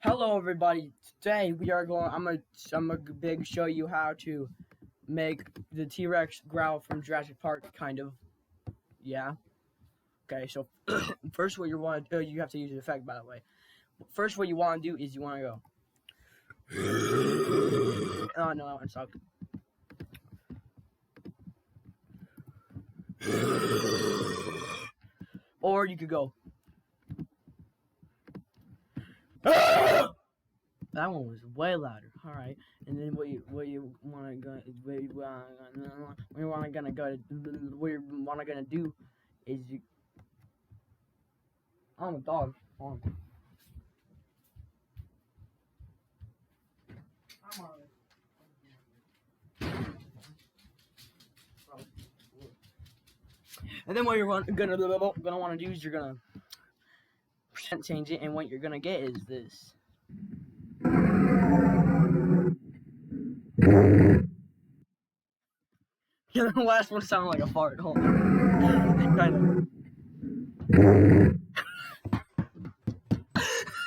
Hello everybody. Today we are going I'm gonna big show you how to make the T-Rex growl from Jurassic Park kind of. Yeah. Okay, so first what you want to do, you have to use the effect by the way. First what you want to do is you want to go oh no, that one sucked. Or you could go that one was way louder. All right, and then what you want to go what you want to do is you. I'm a dog. Hold on. And then what you're gonna want to do is you're gonna change it, and what you're gonna get is this. Yeah, the last one sounded like a fart. Hold on. Kind of.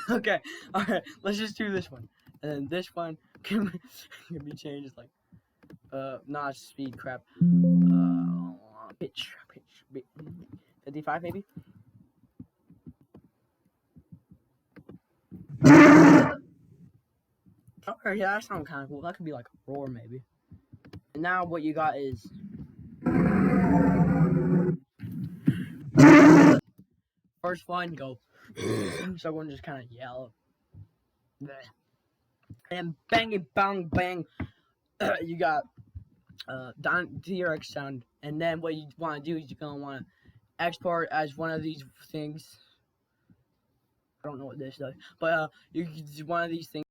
Okay, alright, let's just do this one. And then this one can be changed like, not speed crap. Pitch. 55 maybe? Oh, yeah, that sounds kind of cool. That could be like a roar maybe. And now what you got is first one, go. So everyone just kind of yell. And bang, bang, bang. You got T-Rex sound. And then what you want to do is you're going to want to export as one of these things. I don't know what this does. But one of these things.